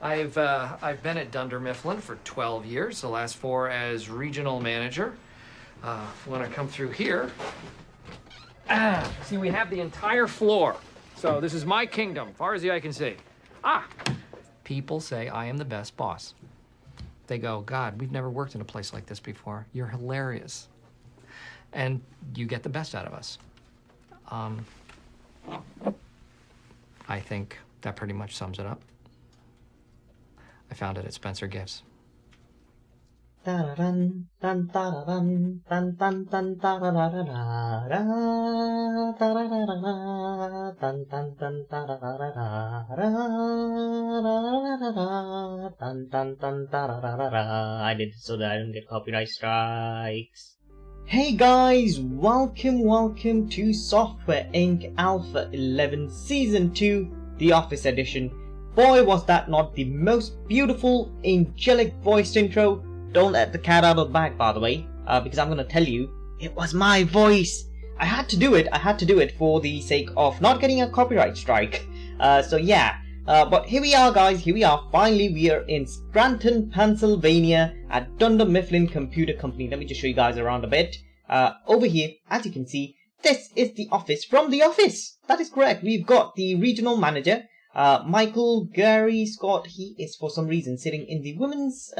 I've been at Dunder Mifflin for 12 years, the last 4 as regional manager. When I come through here, see, we have the entire floor. So this is my kingdom, far as the eye can see. People say I am the best boss. They go, God, we've never worked in a place like this before. You're hilarious. And you get the best out of us. I think that pretty much sums it up. I found it at Spencer Gifts. I did it so that I don't get copyright strikes. Hey guys, welcome to Software Inc. Alpha 11 Season 2, The Office Edition. Boy, was that not the most beautiful, angelic voiced intro. Don't let the cat out of the bag, by the way, because I'm gonna tell you, it was my voice. I had to do it for the sake of not getting a copyright strike. So yeah, but here we are guys, finally we are in Scranton, Pennsylvania at Dunder Mifflin Computer Company. Let me just show you guys around a bit. Over here, as you can see, this is the office from The Office. That is correct, we've got the regional manager, Michael Gary Scott. He is for some reason sitting in the women's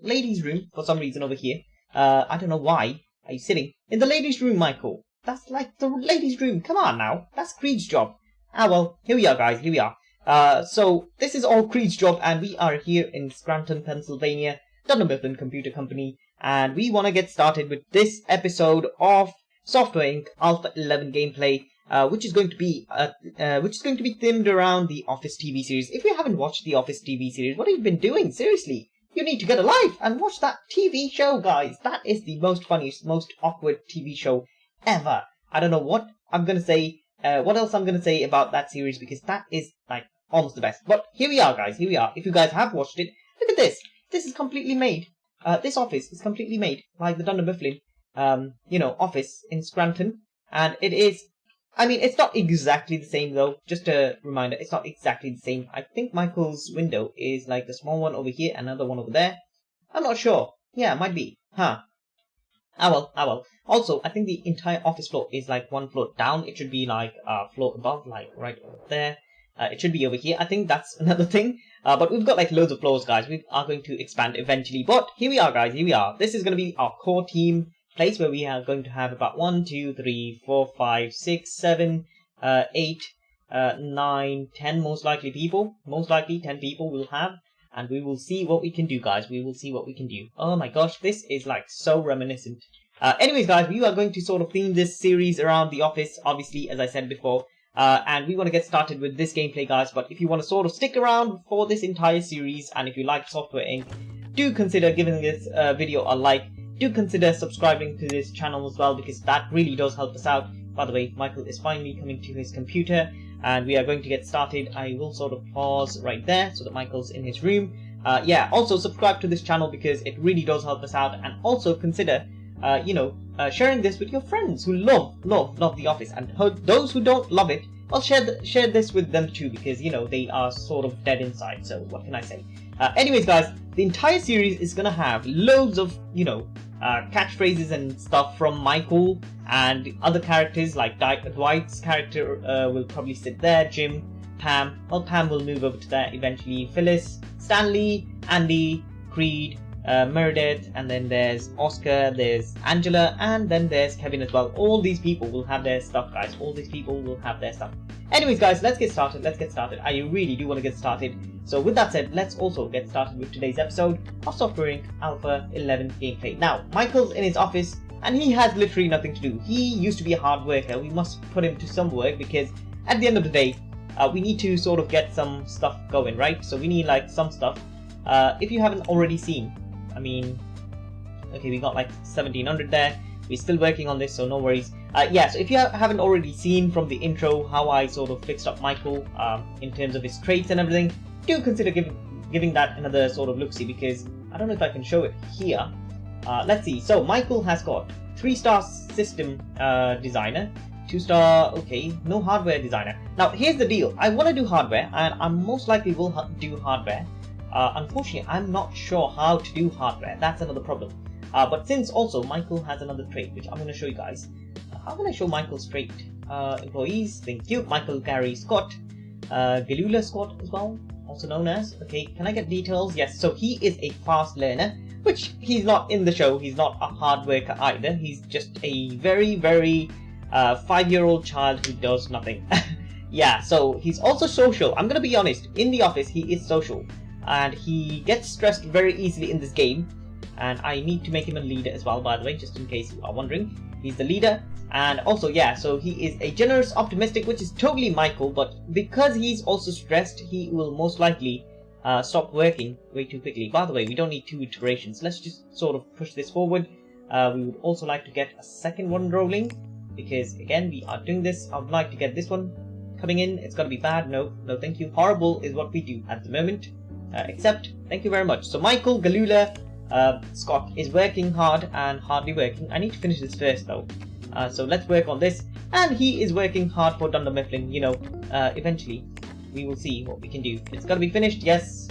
ladies room for some reason over here. I don't know why. Are you sitting in the ladies room, Michael? That's like the ladies room. Come on now, that's Creed's job. Well, here we are guys, here we are. So this is all Creed's job, and we are here in Scranton, Pennsylvania, Dunder Mifflin Computer Company, and we want to get started with this episode of Software Inc. Alpha 11 gameplay. Which is going to be themed around the Office TV series. If you haven't watched the Office TV series, what have you been doing? Seriously, you need to get a life and watch that TV show, guys. That is the most funniest, most awkward TV show ever. I don't know what I'm gonna say, what else I'm gonna say about that series, because that is like almost the best. But here we are, guys. Here we are. If you guys have watched it, look at this. This is completely made. This office is completely made like the Dunder Mifflin, office in Scranton, and it is. I mean, it's not exactly the same though. Just a reminder, it's not exactly the same. I think Michael's window is like a small one over here, another one over there. I'm not sure. Yeah, it might be. Ah well. Also, I think the entire office floor is like one floor down. It should be like a floor above, like right over there. It should be over here. I think that's another thing. But we've got like loads of floors, guys. We are going to expand eventually. But here we are, guys. Here we are. This is going to be our core team place where we are going to have about 1, 2, 3, 4, 5, 6, 7, 8, 9, 10 most likely people. Most likely 10 people we'll have, and we will see what we can do, guys. We will see what we can do. Oh my gosh, this is like so reminiscent. Anyways, guys, we are going to sort of theme this series around The Office, obviously, as I said before. And we want to get started with this gameplay, guys. But if you want to sort of stick around for this entire series, and if you like Software Inc., do consider giving this video a like. Do consider subscribing to this channel as well, because that really does help us out. By the way, Michael is finally coming to his computer, and we are going to get started. I will sort of pause right there so that Michael's in his room. Yeah, also subscribe to this channel because it really does help us out, and also consider, sharing this with your friends who love The Office, and those who don't love it, well, share this with them too, because they are sort of dead inside. So what can I say? Anyways, guys, the entire series is gonna have loads of catchphrases and stuff from Michael and other characters. Like Dwight's character will probably sit there, Jim, Pam. Well, Pam will move over to there eventually. Phyllis, Stanley, Andy, Creed, Meredith, and then there's Oscar, there's Angela, and then there's Kevin as well. All these people will have their stuff, guys. All these people will have their stuff. Anyways, guys, let's get started. I really do want to get started. So with that said, let's also get started with today's episode of Software Inc. Alpha 11 gameplay. Now, Michael's in his office, and he has literally nothing to do. He used to be a hard worker. We must put him to some work, because at the end of the day, we need to sort of get some stuff going, right? So we need like some stuff. If you haven't already seen, I mean, okay, we got like 1700 there. We're still working on this, so no worries. Yeah, so if you haven't already seen from the intro how I sort of fixed up Michael in terms of his traits and everything, do consider giving that another sort of look-see, because I don't know if I can show it here. Let's see. So Michael has got 3-star system designer, 2-star, okay, no hardware designer. Now here's the deal. I want to do hardware, and I most likely will do hardware. Unfortunately, I'm not sure how to do hardware. That's another problem. But since also Michael has another trait, which I'm going to show you guys. How can I show Michael's trait? Employees, thank you. Michael Gary Scott. Galula Scott as well, also known as. Okay, can I get details? Yes, so he is a fast learner, which he's not in the show. He's not a hard worker either. He's just a very, very 5-year-old child who does nothing. Yeah, so he's also social. I'm gonna be honest, in the office he is social, and he gets stressed very easily in this game, and I need to make him a leader as well, by the way, just in case you are wondering. He's the leader, and also, yeah, so he is a generous, optimistic, which is totally Michael, but because he's also stressed, he will most likely stop working way too quickly. By the way, we don't need 2 iterations. Let's just sort of push this forward. We would also like to get a second one rolling, because again, we are doing this. I would like to get this one coming in. It's gonna be bad. No, no, thank you. Horrible is what we do at the moment. Except, thank you very much. So Michael Galula Scott is working hard and hardly working. I need to finish this first though. So let's work on this. And he is working hard for Dunder Mifflin. You know, eventually we will see what we can do. It's gonna be finished. Yes.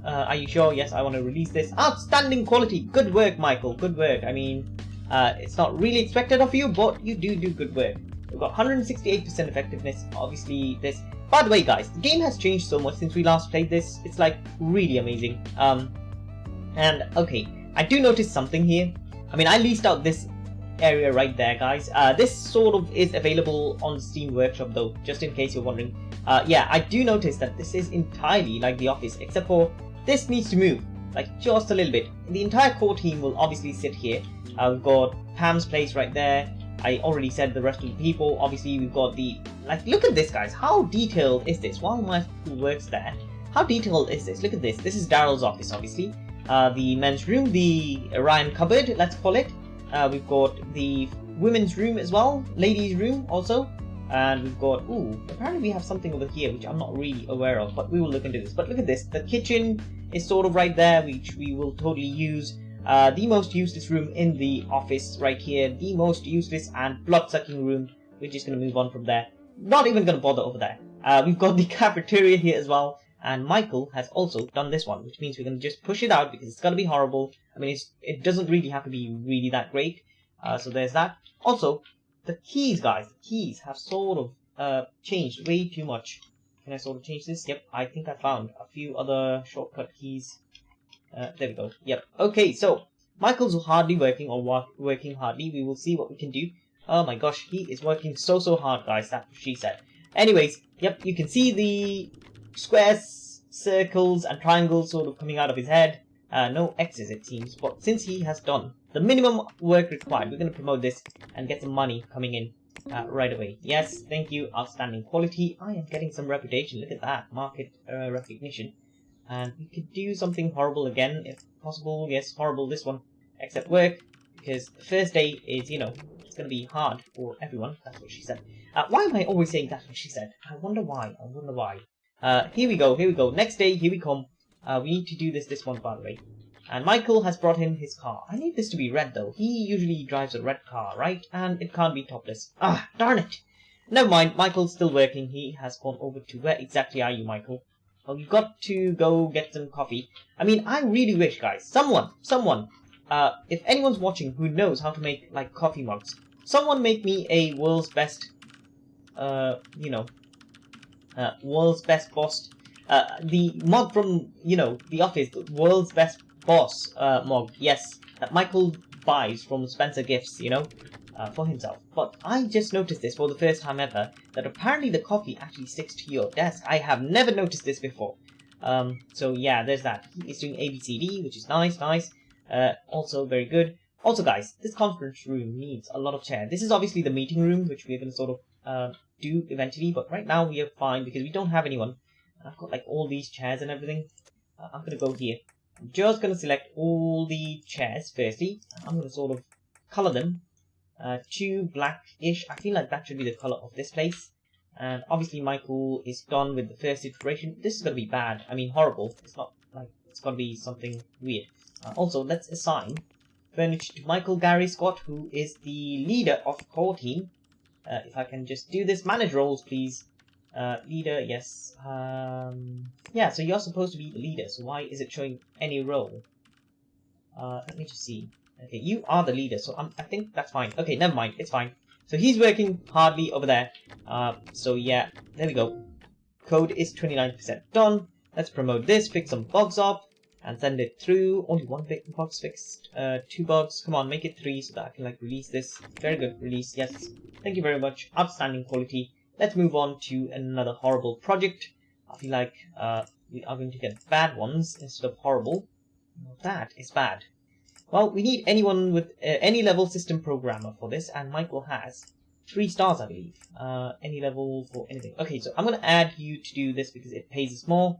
Are you sure? Yes, I want to release this. Outstanding quality. Good work, Michael. Good work. I mean, it's not really expected of you, but you do good work. We've got 168% effectiveness. Obviously, this. By the way, guys, the game has changed so much since we last played this. It's like really amazing. And okay, I do notice something here. I mean, I leased out this area right there, guys. This sort of is available on Steam Workshop though, just in case you're wondering. Yeah, I do notice that this is entirely like the office, except for this needs to move, like just a little bit. The entire core team will obviously sit here. We've got Pam's place right there. I already said the rest of the people. Obviously, we've got the, like, look at this, guys. How detailed is this? While my who works there, how detailed is this? Look at this. This is Daryl's office, obviously. The men's room, the Ryan cupboard, let's call it. We've got the women's room as well, ladies' room also. And we've got, ooh, apparently we have something over here which I'm not really aware of, but we will look into this. But look at this. The kitchen is sort of right there, which we will totally use. The most useless room in the office right here, the most useless and blood-sucking room. We're just going to move on from there. Not even going to bother over there. We've got the cafeteria here as well, and Michael has also done this one, which means we're going to just push it out because it's going to be horrible. I mean, it doesn't really have to be really that great. So there's that. Also, the keys, guys, the keys have sort of changed way too much. Can I sort of change this? Yep, I think I found a few other shortcut keys. There we go. Yep. Okay, so Michael's hardly working, or working hardly. We will see what we can do. Oh my gosh, he is working so hard, guys. That's what she said. Anyways, yep, you can see the squares, circles, and triangles sort of coming out of his head. No X's, it seems. But since he has done the minimum work required, we're going to promote this and get some money coming in right away. Yes, thank you. Outstanding quality. I am getting some reputation. Look at that. Market recognition. And we could do something horrible again, if possible. Yes, horrible this one. Except work, because the first day is, you know, it's going to be hard for everyone. That's what she said. Why am I always saying that's what she said? I wonder why. I wonder why. Here we go. Here we go. Next day, here we come. We need to do this one, by the way. And Michael has brought in his car. I need this to be red, though. He usually drives a red car, right? And it can't be topless. Ah, darn it. Never mind. Michael's still working. He has gone over to... Where exactly are you, Michael? Well, you've got to go get some coffee. I mean, I really wish, guys, someone, if anyone's watching who knows how to make, like, coffee mugs, someone make me a world's best, world's best boss, the mug from, you know, The Office, the world's best boss, mug, yes, that Michael buys from Spencer Gifts, you know, for himself. But I just noticed this for the first time ever, that apparently the coffee actually sticks to your desk. I have never noticed this before. So yeah, there's that. He is doing ABCD, which is nice. Also very good. Also, guys, this conference room needs a lot of chairs. This is obviously the meeting room, which we're going to sort of do eventually, but right now we are fine because we don't have anyone. I've got like all these chairs and everything. I'm going to go here. I'm just going to select all the chairs firstly. I'm going to sort of color them to blackish. I feel like that should be the color of this place. And obviously Michael is done with the first iteration. This is going to be bad. I mean, horrible. It's not like it's going to be something weird. Also, let's assign furniture to Michael Gary Scott, who is the leader of the core team. If I can just do this, manage roles, please. Leader, yes. Yeah, so you're supposed to be the leader, so why is it showing any role? Let me just see. Okay, you are the leader, so I think that's fine. Okay, never mind, it's fine. So he's working hardly over there. So yeah, there we go. Code is 29% done. Let's promote this, fix some bugs up, and send it through. Only one big bug's fixed. 2 bugs. Come on, make it 3 so that I can like release this. Very good, release, yes. Thank you very much. Outstanding quality. Let's move on to another horrible project. I feel like we are going to get bad ones instead of horrible. That is bad. Well, we need anyone with any level system programmer for this, and Michael has 3 stars, I believe. Any level for anything. Okay, so I'm going to add you to do this because it pays us more.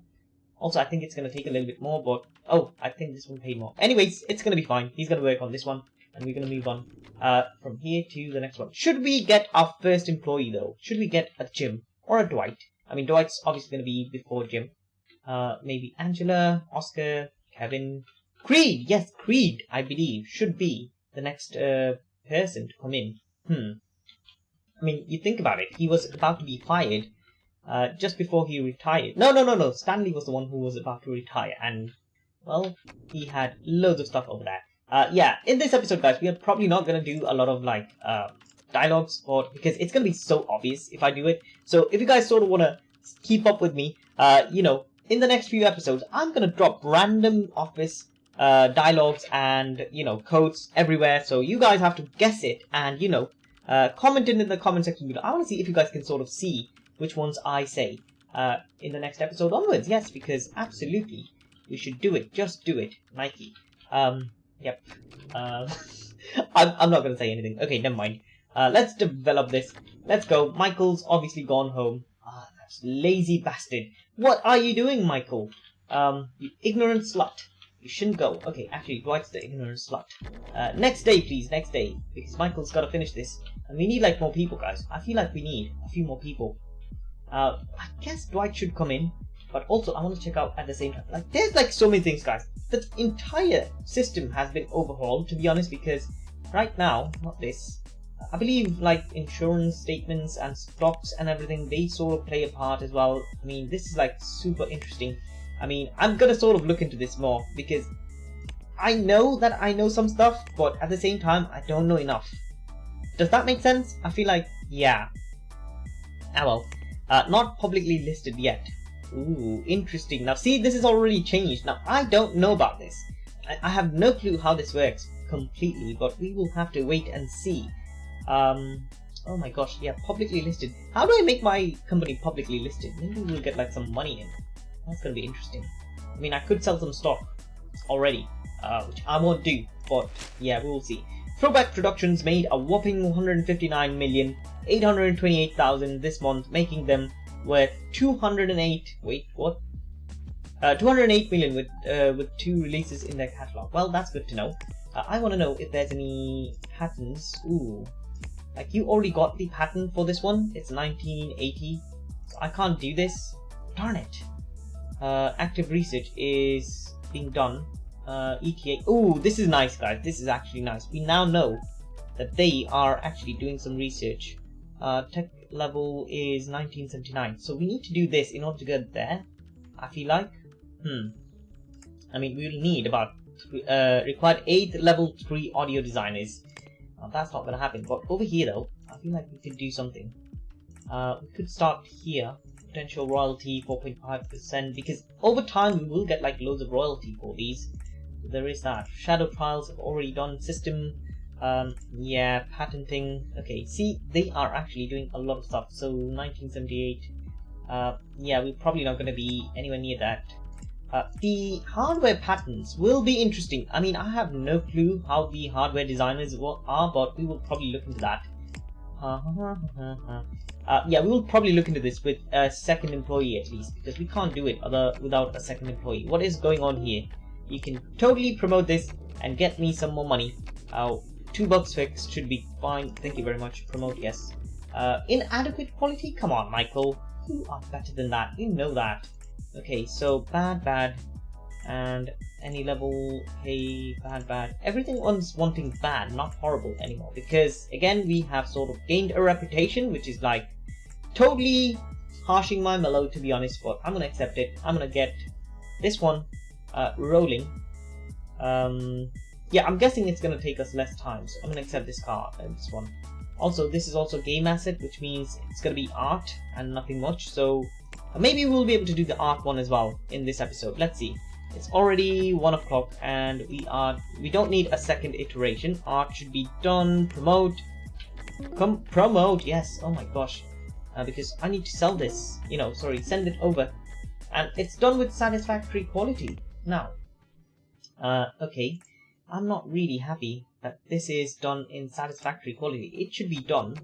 Also, I think it's going to take a little bit more, but... Oh, I think this one paid more. Anyways, it's going to be fine. He's going to work on this one, and we're going to move on from here to the next one. Should we get our first employee, though? Should we get a Jim or a Dwight? I mean, Dwight's obviously going to be before Jim. Maybe Angela, Oscar, Kevin... Creed! Yes, Creed, I believe, should be the next person to come in. I mean, you think about it. He was about to be fired just before he retired. No. Stanley was the one who was about to retire. And, well, he had loads of stuff over there. Yeah, in this episode, guys, we are probably not going to do a lot of, like, dialogues because it's going to be so obvious if I do it. So, if you guys sort of want to keep up with me, you know, in the next few episodes, I'm going to drop random office dialogues and, you know, codes everywhere. So you guys have to guess it and, you know, comment in the comment section below. I want to see if you guys can sort of see which ones I say in the next episode onwards. Yes, because absolutely we should do it. Just do it, Nike. Yep. I'm not going to say anything. Okay, never mind. Let's develop this. Let's go. Michael's obviously gone home. Ah, that's lazy bastard. What are you doing, Michael? You ignorant slut. You shouldn't go. Okay, actually, Dwight's the ignorant slut. Next day, please. Next day. Because Michael's got to finish this. And we need, like, more people, guys. I feel like we need a few more people. I guess Dwight should come in. But also, I want to check out at the same time. Like, there's, like, so many things, guys. The entire system has been overhauled, to be honest. Because right now, not this. I believe, like, insurance statements and stocks and everything, they sort of play a part as well. I mean, this is, like, super interesting. I mean, I'm gonna sort of look into this more, because I know that I know some stuff, but at the same time, I don't know enough. Does that make sense? I feel like, yeah. Ah well. Not publicly listed yet. Ooh, interesting. Now see, this is already changed. Now, I don't know about this. I have no clue how this works completely, but we will have to wait and see. Oh my gosh, yeah, publicly listed. How do I make my company publicly listed? Maybe we'll get, like, some money in. That's gonna be interesting. I mean, I could sell some stock already, which I won't do, but yeah, we'll see. Throwback Productions made a whopping 159,828,000 this month, making them worth 208. Wait, what? 208 million with 2 releases in their catalog. Well, that's good to know. I want to know if there's any patents. Ooh, like you already got the patent for this one. It's 1980, so I can't do this. Darn it. Active research is being done. ETA. Ooh, this is nice, guys. This is actually nice. We now know that they are actually doing some research. Tech level is 1979. So we need to do this in order to get there, I feel like. I mean, we'll need about required 8 level 3 audio designers. That's not gonna happen. But over here, though, I feel like we could do something. We could start here. Potential royalty 4.5%, because over time we will get like loads of royalty for these. So there is that. Shadow trials have already done. System, yeah, patenting. Okay, see, they are actually doing a lot of stuff. So 1978. Yeah, we're probably not going to be anywhere near that. The hardware patents will be interesting. I mean, I have no clue how the hardware designers are, but we will probably look into that. Yeah, we will probably look into this with a second employee at least, because we can't do it without a second employee. What is going on here? You can totally promote this and get me some more money. $2 fixed should be fine. Thank you very much. Promote, yes. Inadequate quality? Come on, Michael. You are better than that. You know that. Okay, so bad. And any level, hey, bad. Everyone's wanting bad, not horrible anymore. Because, again, we have sort of gained a reputation, which is like totally harshing my mellow, to be honest, but I'm gonna accept it. I'm gonna get this one rolling. Yeah, I'm guessing it's gonna take us less time, so I'm gonna accept this car and this one. Also, this is also game asset, which means it's gonna be art and nothing much, so maybe we'll be able to do the art one as well in this episode. Let's see. It's already 1 o'clock and we don't need a second iteration. Art should be done. Promote. Promote, yes. Oh my gosh. Because I need to sell this. Send it over. And it's done with satisfactory quality. Now, okay. I'm not really happy that this is done in satisfactory quality. It should be done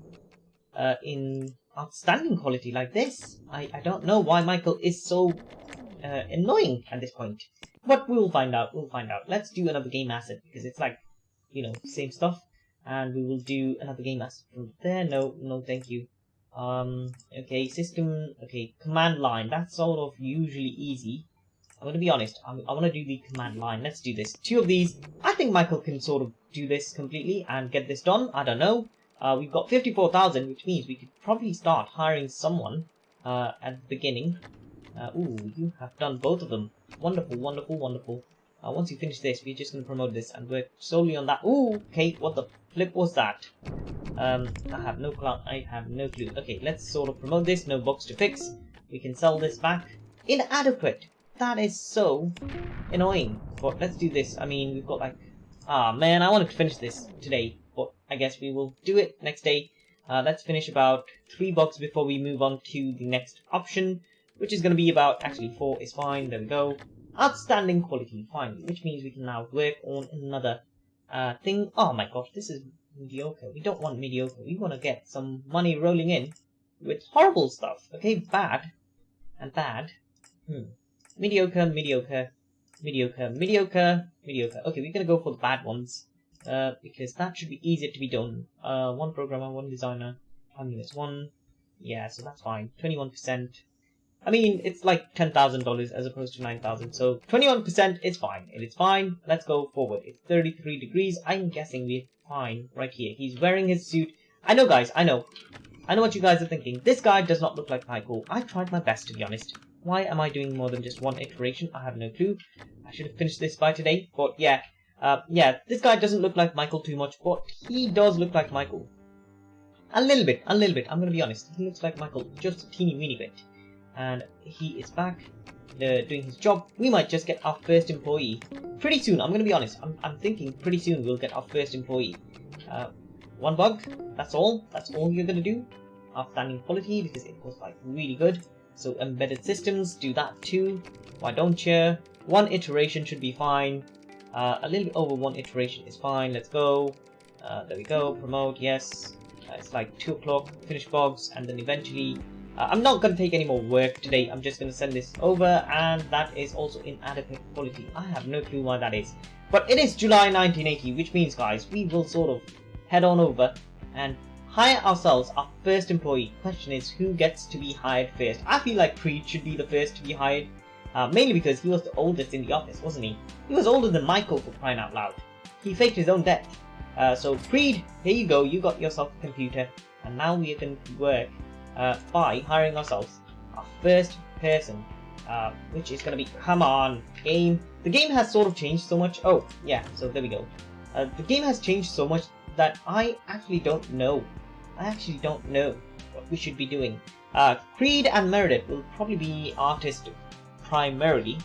in outstanding quality like this. I don't know why Michael is so annoying at this point. But we'll find out. Let's do another game asset because it's like, same stuff. And we will do another game asset from there. No, thank you. Okay, system. Okay, command line. That's sort of usually easy. I'm gonna be honest. I want to do the command line. Let's do this. 2 of these. I think Michael can sort of do this completely and get this done. I don't know. We've got 54,000, which means we could probably start hiring someone at the beginning. Ooh, you have done both of them. Wonderful. Once you finish this, we're just going to promote this and work solely on that. Ooh, okay, what the flip was that? I have no clue. Okay, let's sort of promote this. No bugs to fix. We can sell this back. Inadequate. That is so annoying. But let's do this. I mean, we've got like... Ah, man, I wanted to finish this today. But I guess we will do it next day. Let's finish about 3 bucks before we move on to the next option, which is going to be about, actually 4 is fine, there we go. Outstanding quality, finally, which means we can now work on another thing. Oh my gosh, this is mediocre. We don't want mediocre. We want to get some money rolling in with horrible stuff. Okay, bad and bad. Mediocre. Okay, we're going to go for the bad ones. Because that should be easier to be done. 1 programmer, 1 designer. I mean, it's 1. Yeah, so that's fine. 21%. I mean, it's like $10,000 as opposed to 9,000. So 21% is fine. It is fine. Let's go forward. It's 33 degrees. I'm guessing we're fine right here. He's wearing his suit. I know, guys. I know what you guys are thinking. This guy does not look like Michael. I tried my best, to be honest. Why am I doing more than just 1 iteration? I have no clue. I should have finished this by today. But yeah. Yeah, this guy doesn't look like Michael too much, but he does look like Michael. A little bit. I'm gonna be honest. He looks like Michael just a teeny weeny bit. And he is back doing his job. We might just get our first employee pretty soon. I'm gonna be honest. I'm thinking pretty soon we'll get our first employee. 1 bug. That's all. That's all you're gonna do. Outstanding quality because it was like really good. So embedded systems, do that too. Why don't you? 1 iteration should be fine. A little bit over 1 iteration is fine. Let's go. There we go. Promote. Yes. It's like 2 o'clock. Finish bugs, and then eventually. I'm not going to take any more work today. I'm just going to send this over, and that is also inadequate quality. I have no clue why that is. But it is July 1980, which means, guys, we will sort of head on over and hire ourselves our first employee. Question is, who gets to be hired first? I feel like Creed should be the first to be hired. Mainly because he was the oldest in the office, wasn't he? He was older than Michael, for crying out loud. He faked his own death. So Creed, here you go, you got yourself a computer. And now we can work by hiring ourselves our first person. Which is going to be, come on, game. The game has sort of changed so much. Oh, yeah, so there we go. The game has changed so much that I actually don't know. What we should be doing. Creed and Meredith will probably be artists primarily,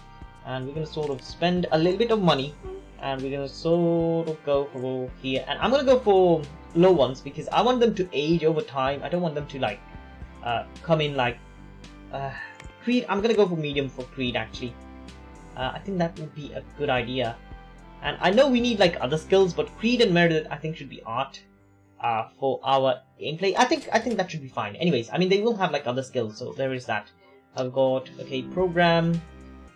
and we're going to sort of spend a little bit of money, and we're going to sort of go for here, and I'm going to go for low ones because I want them to age over time. I don't want them to like come in like Creed. I'm going to go for medium for Creed actually. I think that would be a good idea, and I know we need like other skills, but Creed and Meredith I think should be art for our gameplay. I think that should be fine. Anyways, I mean they will have like other skills, so there is that. I've got, okay, program.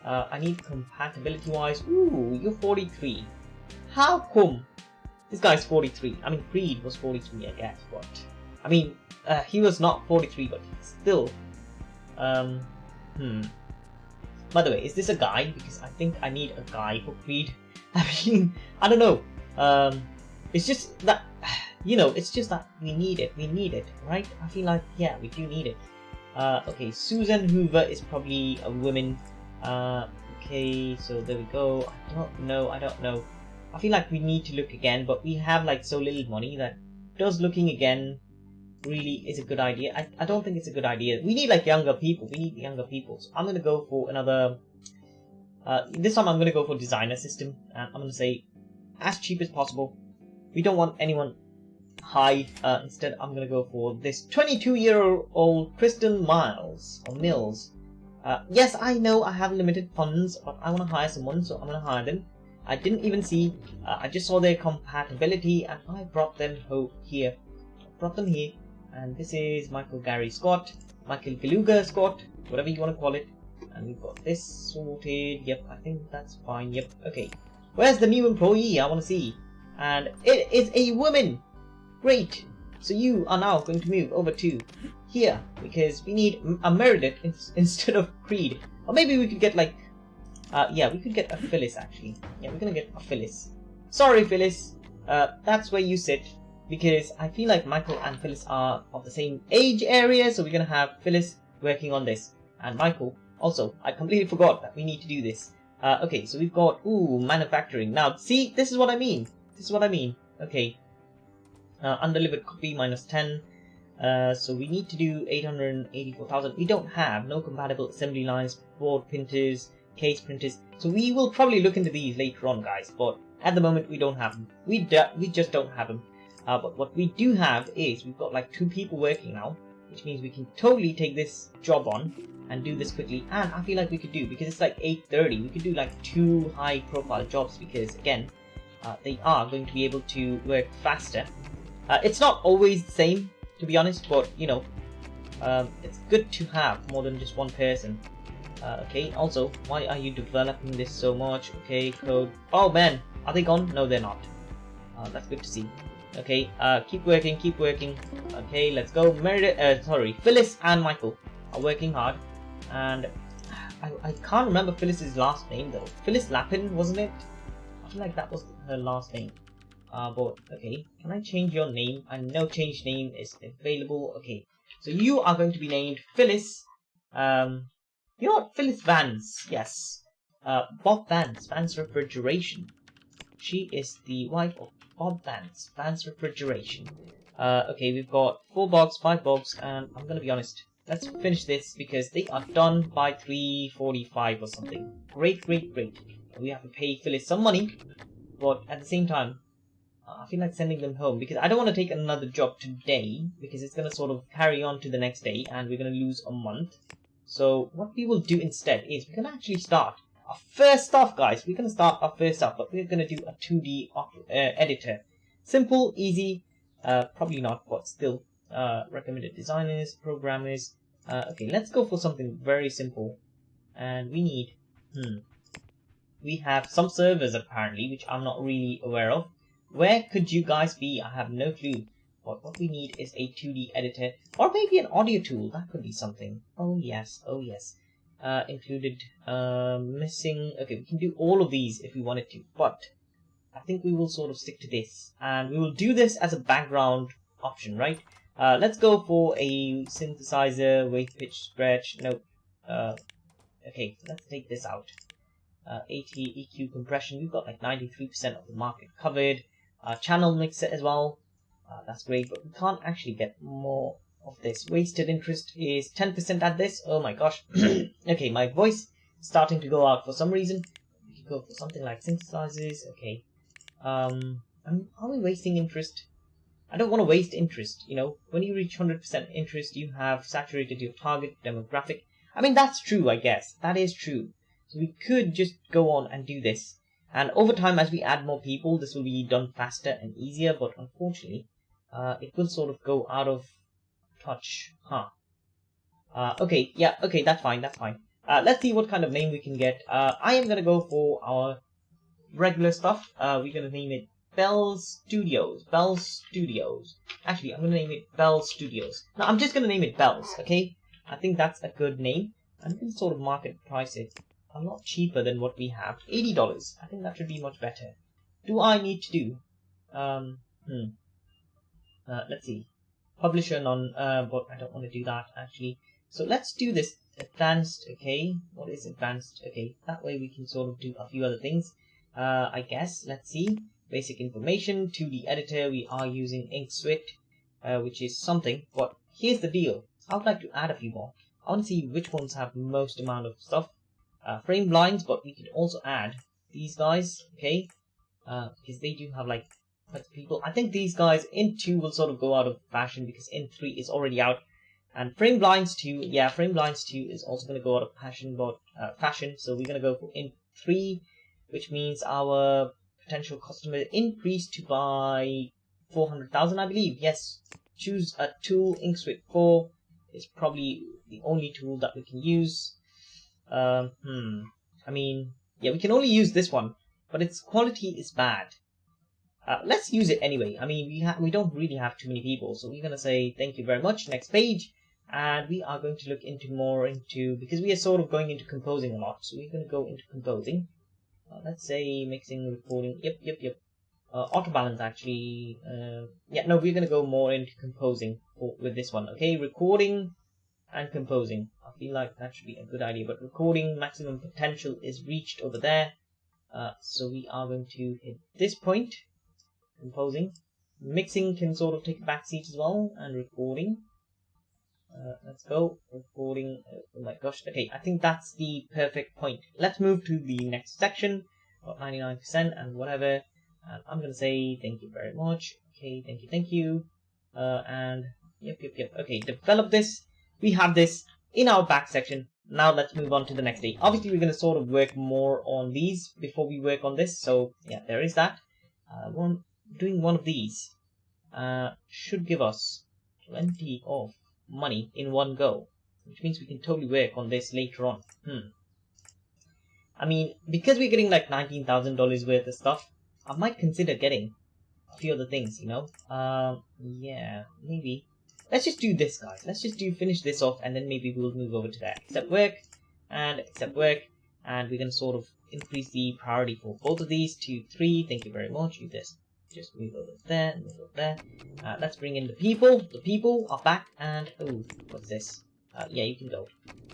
I need compatibility wise. Ooh, you're 43. How come? This guy's 43. I mean, Creed was 43, I guess, but I mean, he was not 43, but still. By the way, is this a guy? Because I think I need a guy for Creed. I mean, I don't know. It's just that, it's just that we need it. We need it, right? I feel like, yeah, we do need it. Okay, Susan Hoover is probably a woman. Okay, so there we go. I don't know. I feel like we need to look again, but we have like so little money that does looking again really is a good idea. I don't think it's a good idea. We need like younger people. We need younger people. So I'm gonna go for another. This time I'm gonna go for designer system, and I'm gonna say as cheap as possible. We don't want anyone high. Instead, I'm gonna go for this 22-year-old Kristen Miles or Mills. Yes, I know I have limited funds, but I want to hire someone, so I'm gonna hire them. I didn't even see. I just saw their compatibility, and I brought them here. And this is Michael Gary Scott, Michael Beluga Scott, whatever you want to call it. And we've got this sorted. Yep, I think that's fine. Yep, okay. Where's the new employee? I want to see. And it is a woman. Great. So you are now going to move over to here because we need a Meredith instead of Creed. Or maybe we could get like, yeah, we could get a Phyllis actually. Yeah, we're gonna get a Phyllis. Sorry, Phyllis. That's where you sit. Because I feel like Michael and Phyllis are of the same age area, so we're going to have Phyllis working on this. And Michael, also, I completely forgot that we need to do this. Okay, so we've got, manufacturing. Now, see, this is what I mean. Okay. Undelivered copy, -10. So we need to do 884,000. We don't have no compatible assembly lines, board printers, case printers. So we will probably look into these later on, guys. But at the moment, we don't have them. We just don't have them. But what we do have is we've got like 2 people working now, which means we can totally take this job on and do this quickly. And I feel like we could do, because it's like 8:30, we could do like 2 high profile jobs because again, they are going to be able to work faster. It's not always the same, to be honest, but you know, it's good to have more than just one person. Okay, also, why are you developing this so much? Okay, code. Oh man, are they gone? No, they're not. That's good to see. Okay, keep working. Okay, let's go. Phyllis and Michael are working hard. And I can't remember Phyllis's last name though. Phyllis Lapin, wasn't it? I feel like that was her last name. But, okay, can I change your name? And no change name is available. Okay, so you are going to be named Phyllis. You know what? Phyllis Vance, yes. Bob Vance, Vance Refrigeration. She is the wife of Bob Vance, Vance Refrigeration. Okay, we've got 4 box, 5 box, and I'm gonna be honest. Let's finish this because they are done by 3:45 or something. Great. We have to pay Phyllis some money, but at the same time, I feel like sending them home because I don't want to take another job today because it's gonna sort of carry on to the next day and we're gonna lose a month. So what we will do instead is we're gonna actually start our first stuff, guys. We're gonna start our first stuff, but we're gonna do a 2D editor. Simple, easy, probably not, but still. Recommended designers, programmers. Okay, let's go for something very simple. And we need, we have some servers apparently, which I'm not really aware of. Where could you guys be? I have no clue. But what we need is a 2D editor, or maybe an audio tool. That could be something. Oh yes. Included, missing. Okay, we can do all of these if we wanted to, but I think we will sort of stick to this, and we will do this as a background option, right? Let's go for a synthesizer, wave, pitch, stretch. Nope. Okay, let's take this out. 80 EQ compression. We've got like 93% of the market covered. Channel mixer as well. That's great, but we can't actually get more of this. Wasted interest is 10% at this. Oh my gosh. Okay, my voice is starting to go out for some reason. We could go for something like synthesizers. Okay. Are we wasting interest? I don't want to waste interest, you know. When you reach 100% interest, you have saturated your target demographic. I mean, that's true, I guess. That is true. So we could just go on and do this. And over time, as we add more people, this will be done faster and easier. But unfortunately, it will sort of go out of touch. Okay, yeah, okay, that's fine. Let's see what kind of name we can get. I am going to go for our regular stuff. We're going to name it Bell Studios. Actually, I'm going to name it Bell Studios. No, I'm just going to name it Bells, okay? I think that's a good name. And we can sort of market price it a lot cheaper than what we have. $80. I think that should be much better. Do I need to do? Let's see. Publisher none, but I don't want to do that actually. So let's do this advanced. Okay, what is advanced? Okay, that way we can sort of do a few other things. I guess, let's see. Basic information to the editor. We are using InkSwit, which is something. But here's the deal. I would like to add a few more. I want to see which ones have most amount of stuff. Frame blinds, but we could also add these guys. Okay, because they do have like people. I think these guys in 2 will sort of go out of fashion because in 3 is already out. And frame blinds 2, yeah, frame blinds 2 is also going to go out of fashion. So we're going to go for in 3, which means our potential customer increased to buy 400,000, I believe. Yes, choose a tool. InkSwit 4 is probably the only tool that we can use. I mean, yeah, we can only use this one, but its quality is bad. Let's use it anyway. I mean, we don't really have too many people, so we're gonna say thank you very much. Next page, and we are going to look into because we are sort of going into composing a lot, so we're gonna go into composing. Let's say mixing, recording. Yep. Auto balance actually. Yeah, no, we're gonna go more into composing with this one. Okay, recording and composing. I feel like that should be a good idea, but recording maximum potential is reached over there. So we are going to hit this point. Composing. Mixing can sort of take a back seat as well, and recording. Let's go. Recording. Oh my gosh. Okay, I think that's the perfect point. Let's move to the next section. About 99% and whatever. And I'm gonna say thank you very much. Okay, thank you. And yep. Okay, develop this. We have this in our back section. Now let's move on to the next day. Obviously, we're gonna sort of work more on these before we work on this. So yeah, there is that. Doing one of these should give us plenty of money in one go, which means we can totally work on this later on. I mean, because we're getting like $19,000 worth of stuff, I might consider getting a few other things, you know. Yeah, maybe. Let's just do this, guys. Let's just finish this off, and then maybe we'll move over to that. Accept work, and we're gonna sort of increase the priority for both of these to 3. Thank you very much. Do this. Just move over there, move over there. Let's bring in the people. The people are back, and oh, what's this? Yeah, you can go.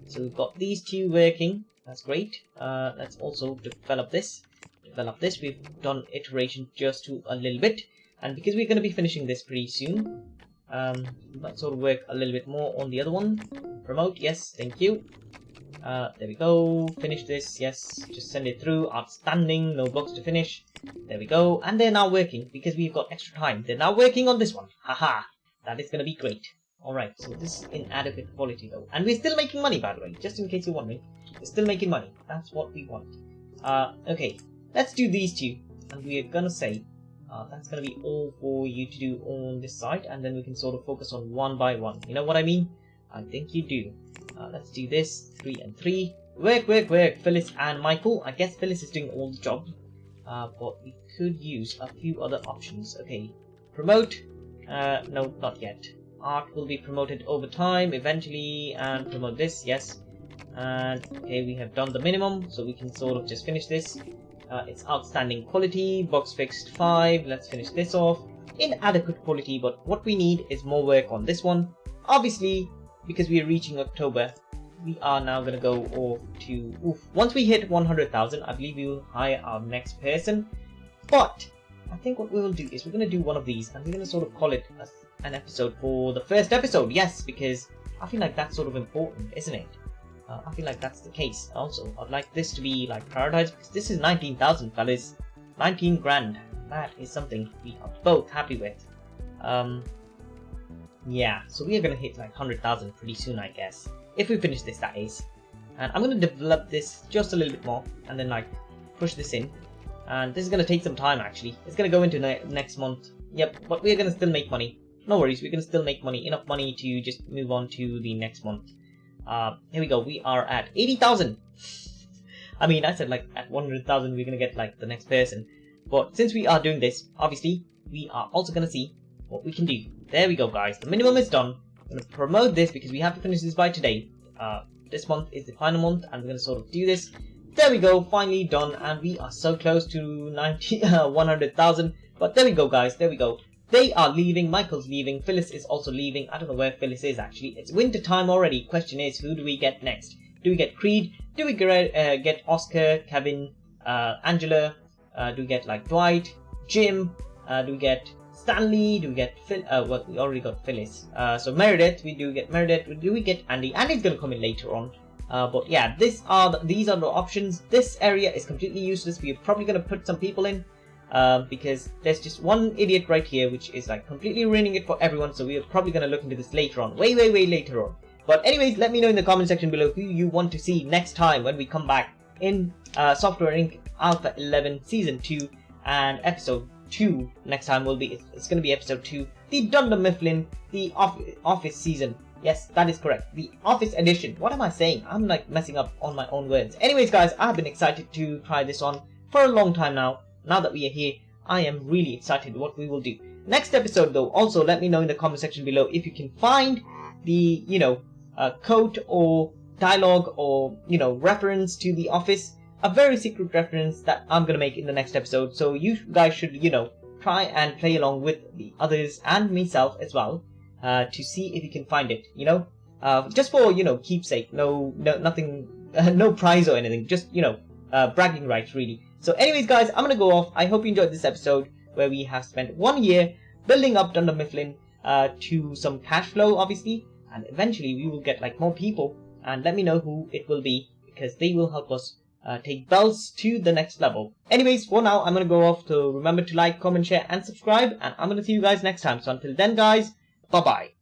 So we've got these 2 working. That's great. Let's also develop this. We've done iteration just to a little bit, and because we're going to be finishing this pretty soon, we might sort of work a little bit more on the other one. Promote, yes, thank you. There we go. Finish this, yes. Just send it through. Outstanding. No blocks to finish. There we go. And they're now working because we've got extra time. They're now working on this one. Haha. That is going to be great. Alright, so this is inadequate quality though. And we're still making money, by the way. Just in case you're wondering. We're still making money. That's what we want. Okay. Let's do these 2. And we're going to say that's going to be all for you to do on this side. And then we can sort of focus on one by one. You know what I mean? I think you do. Let's do this. 3 and 3. Work. Phyllis and Michael. I guess Phyllis is doing all the job. But we could use a few other options. Okay. Promote. No, not yet. Art will be promoted over time, eventually. And promote this. Yes. And okay, we have done the minimum. So we can sort of just finish this. It's outstanding quality. Box fixed 5. Let's finish this off. Inadequate quality. But what we need is more work on this one. Obviously, because we are reaching October, we are now going to go off to... Once we hit 100,000, I believe we will hire our next person. But I think what we will do is we're going to do one of these, and we're going to sort of call it an episode for the first episode. Yes, because I feel like that's sort of important, isn't it? I feel like that's the case. Also, I'd like this to be like prioritized because this is 19,000, fellas. 19 grand. That is something we are both happy with. Yeah, so we are going to hit like 100,000 pretty soon, I guess. If we finish this, that is. And I'm going to develop this just a little bit more. And then like push this in. And this is going to take some time actually. It's going to go into next month. Yep, but we're going to still make money. No worries, we're going to still make money. Enough money to just move on to the next month. Here we go. We are at 80,000. I mean, I said like at 100,000 we're going to get like the next person. But since we are doing this, obviously, we are also going to see what we can do. There we go, guys. The minimum is done. I'm going to promote this because we have to finish this by today. This month is the final month, and we're going to sort of do this. There we go. Finally done, and we are so close to 100,000. But there we go, guys. There we go. They are leaving. Michael's leaving. Phyllis is also leaving. I don't know where Phyllis is actually. It's winter time already. Question is, who do we get next? Do we get Creed? Do we get Oscar, Kevin, Angela? Do we get like Dwight, Jim? Do we get Stanley? Do we get Phil? Well, we already got Phyllis. So Meredith, we do get Meredith. Do we get Andy? Andy's gonna come in later on. But yeah, these are the options. This area is completely useless. We're probably gonna put some people in. Because there's just one idiot right here which is like completely ruining it for everyone, so we are probably going to look into this later on, way later on. But anyways, let me know in the comment section below who you want to see next time when we come back in Software Inc. Alpha 11 Season 2 and Episode 2. Next time will be, it's going to be Episode 2, the Dunder Mifflin, the Office Season. Yes, that is correct, the Office Edition. What am I saying? I'm like messing up on my own words. Anyways guys, I've been excited to try this on for a long time now. Now that we are here, I am really excited what we will do. Next episode though, also let me know in the comment section below if you can find the, quote or dialogue or, reference to The Office. A very secret reference that I'm going to make in the next episode. So you guys should, try and play along with the others and myself as well to see if you can find it, just for, keepsake. Nothing, no prize or anything. Just, bragging rights really. So anyways guys, I'm gonna go off. I hope you enjoyed this episode where we have spent 1 year building up Dunder Mifflin to some cash flow obviously, and eventually we will get like more people, and let me know who it will be because they will help us take bells to the next level. Anyways, for now I'm gonna go off. To remember to like, comment, share and subscribe, and I'm gonna see you guys next time. So until then guys, bye bye.